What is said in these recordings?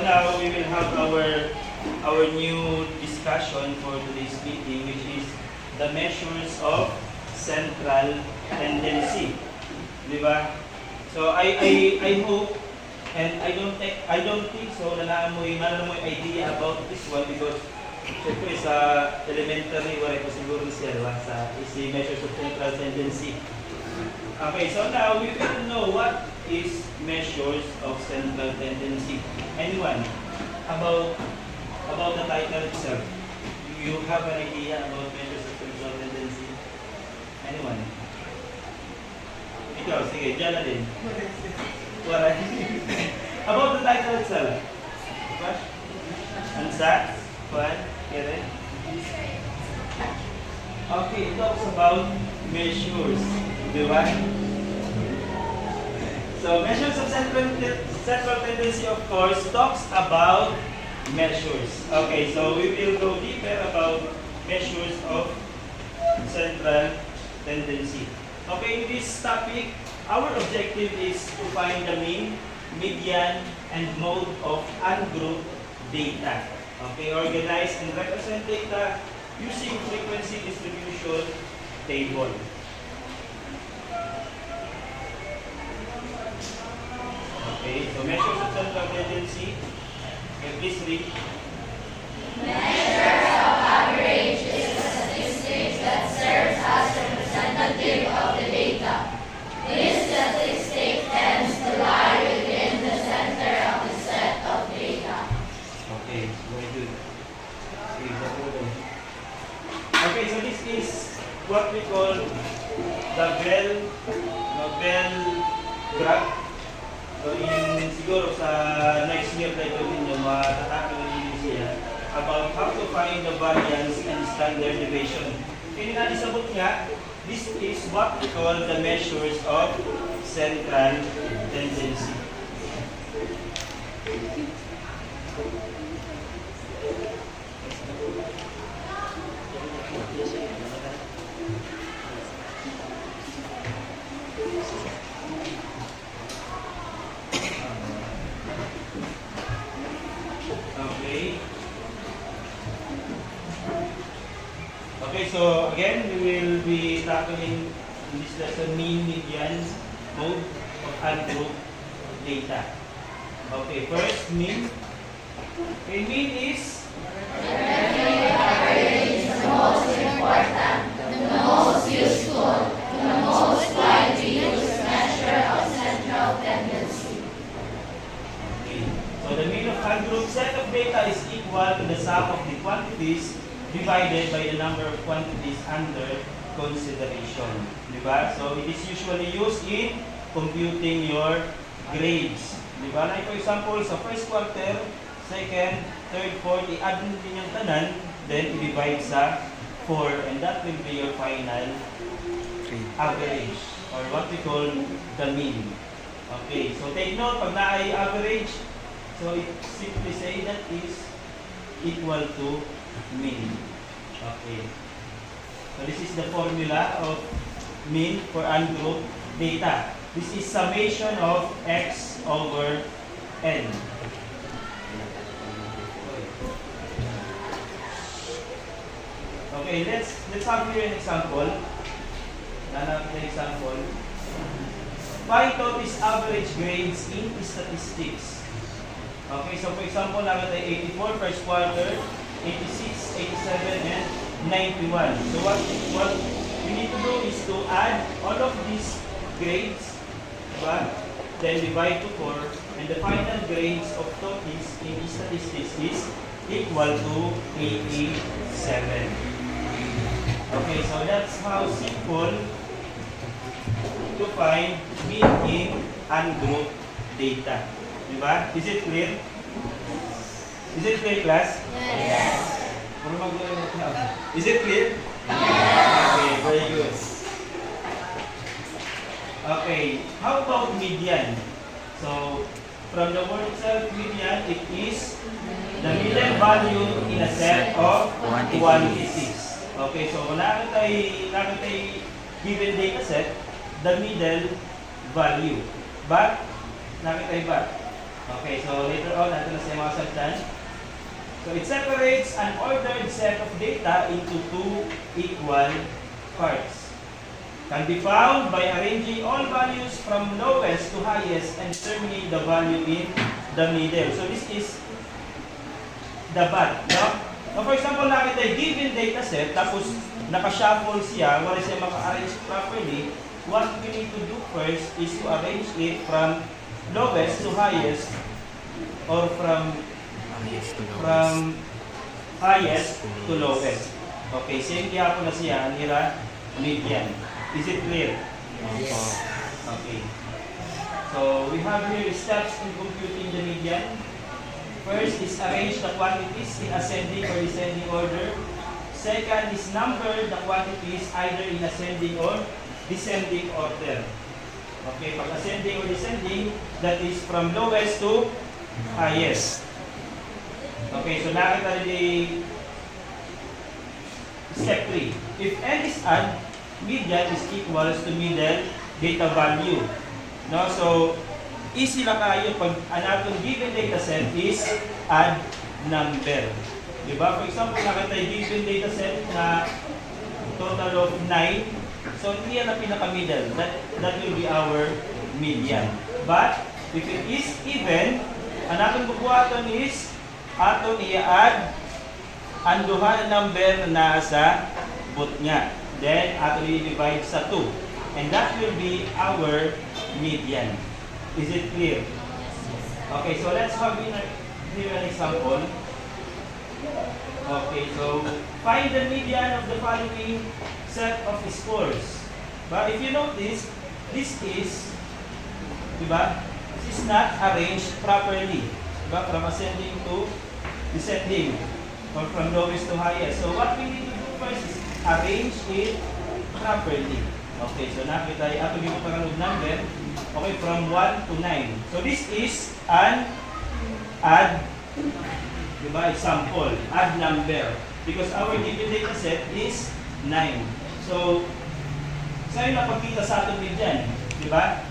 now we will have our new discussion for today's meeting, which is the measures of central tendency. Di ba? So I hope and I don't think so na naamoy idea about this one because syempre sa elementary wala ko siguro siya diba? Sa easy measures of central tendency. Okay, so now we will know what is measures of central tendency. Anyone about the title itself? Do you have an idea about measures of central tendency? Anyone? Ikaw, sige, dyan na din. Wala. About the title itself. What? Ansa? What? Kere? Okay, it talks about measures. Diba? So, measures of central tendency, of course, talks about measures. Okay, so we will go deeper about measures of central tendency. Okay, in this topic, our objective is to find the mean, median, and mode of ungrouped data. Okay, organize and represent data using frequency distribution table. Okay, so measures of central tendency. Okay, please read. Measure of average is a statistic that serves as representative of the data. This statistic tends to lie within the center of the set of data. Okay, very good. Okay, so this is what we call the Bell graph. So siguro sa next year tayo ninyo matatakil ninyo siya about how to find the variance and standard deviation. Kaya nga isabot nga, this is what we call the measures of central tendency. Okay, so again, we will be tackling in this lesson mean, median, mode of ungrouped data. Okay, first mean. Okay, mean is The average is the most important, the most useful, the most widely used measure of central tendency. okay. So the mean of ungrouped set of data is equal to the sum of the quantities divided by the number of quantities under consideration. Diba? So it is usually used in computing your grades. Diba? Like for example, sa first quarter, second, third, fourth, i-add din yung tanan, then i-divide sa 4, and that will be your final average, or what we call the mean. Okay, so take note, pag na-ay average, so it simply say that is equal to mean. Okay. So this is the formula of mean for ungrouped data. This is summation of x over n. Okay, let's have here an example. Nanapin na example. Find Toby's average grades in statistics. Okay, so for example, namin tayo 84 first quarter, 86, 87, and 91. So what we need to do is to add all of these grades, diba? Then divide to 4, and the final grades of Toby's in statistics is equal to 87. Okay, so that's how simple to find mean in ungrouped data. Diba? Is it clear? Is it clear, class? Yes. Is it clear? Okay, very good. Okay, how about median? So, from the word itself, median, it is the median value in a set of quantities. Okay, so namin tayo given data set, the middle value. But, namin tayo ba? Okay, so later on, natin na siya mga sagdan. So it separates an ordered set of data into two equal parts. Can be found by arranging all values from lowest to highest and determining the value in the middle. So this is the bad, no? So for example, nakita yung given data set, tapos naka-shuffle siya, wala siya maka-arrange properly. What we need to do first is to arrange it from lowest to highest or from highest to lowest. Okay, same kaya po na siya, nira median. Is it clear? Yes. Okay. So we have here steps in computing the median. First is arrange the quantities in ascending or descending order. Second is number the quantities either in ascending or descending order. Okay, pag ascending or descending, that is from lowest to highest. Okay, so nakita rin step 3. If n is odd, median is equals to middle data value. No, so easy lang kayo pag ang atong given data set is add number. Diba? For example, nakita yung given data set na total of 9. So, hindi yan ang pinaka-middle. That will be our median. But, if it is even, ang atong bubuhaton is atong i-add ang duha na number na nasa boot nga. Then, atong i-divide sa 2. And that will be our median. Is it clear? Okay, so let's have here an example. Okay, so find the median of the following set of scores. But if you notice, this is, diba? This is not arranged properly. Diba? From ascending to descending, or from lowest to highest. So what we need to do first is arrange it properly. Okay, so nakita yung ato dito parang number. Okay, from 1 to 9. So this is an add, diba, example, add number. Because our given data set is 9. So, saan yung napagkita sa atong median? Diba?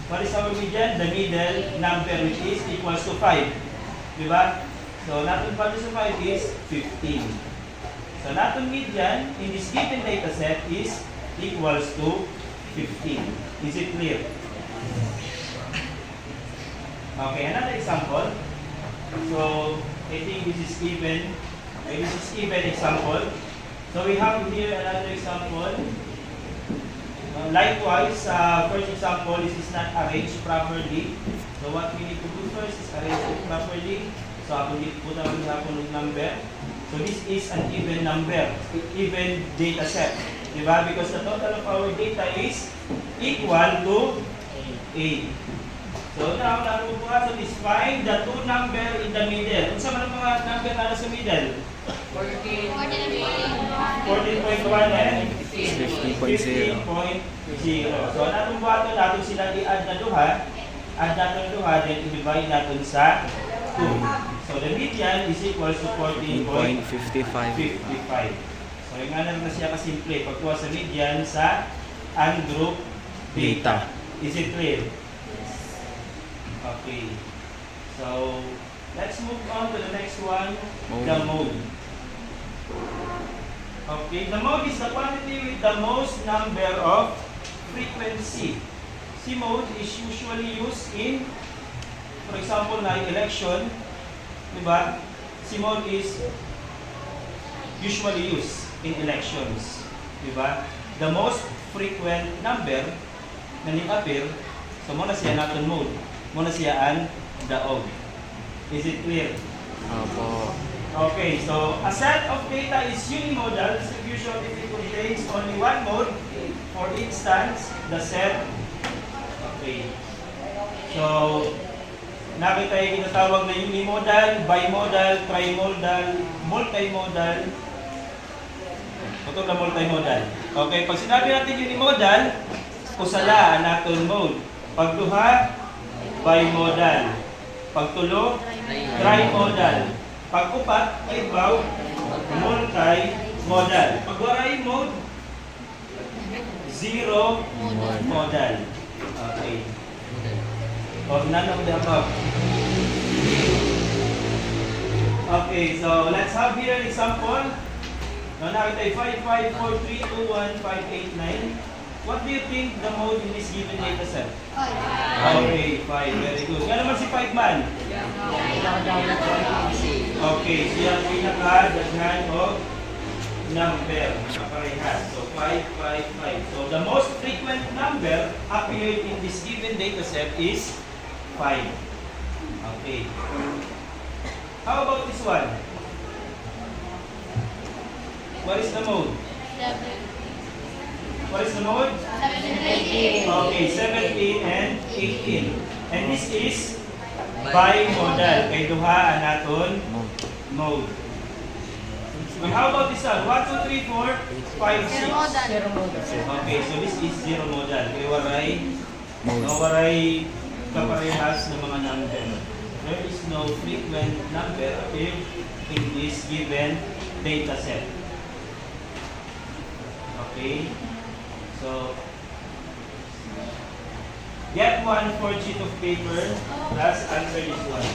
What is our median? The middle number which is equals to 5. Diba? So, natin value sa 5 is 15. So, natin median in this given data set is equals to 15. Is it clear? Okay, another example. So, I think this is given. Okay, this is given example. So, we have here another example. Likewise, first example, this is not arranged properly. So, what we need to do first is arrange it properly. So, ako dito po naman ng number. So, this is an even number, even data set. Diba? Because the total of our data is equal to 8. So, now, napupukasan is find the two number in the middle. Kung saan man ang mga number na sa middle? 14.1 and 15.0. 15.0. So, natong buhaton natin sila i-add na duha. Add natin duha, then i-divide natin sa 2. So, the median is equals to 14.55. 14.55. So, yung nga na siya kasimple. Pagkuha sa median sa ungroup data. Is it clear? Okay. So, let's move on to the next one, the mode. Okay, the mode is the quantity with the most number of frequency. C mode is usually used in, for example, na election, diba? C mode is usually used in elections, diba? The most frequent number na ni-appear, so muna siya natin mode. Muna siya ang daog. Is it clear? Opo. Okay, so a set of data is unimodal distribution if it contains only one mode. For instance, the set. Okay. So, nakita yung tinatawag na unimodal, bimodal, trimodal, multimodal. Ito na multimodal. Okay, pag sinabi natin unimodal, kusala ang natin mode. Pagduha, bimodal. Pagtulo, trimodal. Pag-upat, ibaw, multi-modal. Pag-waray mode, zero modal. Okay. Or none of the above. Okay, so let's have here an example. Now nakita 5, 5, 4, 3, 2, 1, 5, 8, 9. What do you think the mode in this given data set? Okay, 5. Very good. Nga naman si 5 man? Okay, siya ang pinaka-daghan o number. Kaparehas. So 5, 5, 5. So the most frequent number appeared in this given data set is 5. Okay. How about this one? What is the mode? What is the mode? 17. Okay, 17 and 18. And this is bimodal. Kay duha anaton mode. And how about this one? 1, 2, 3, 4, 5, 6. Okay, so this is zero modal. Kay waray kaparehas ng mga number. There is no frequent number appeared in this given data set. Okay? So, get 1 4 sheet of paper, plus answer this one.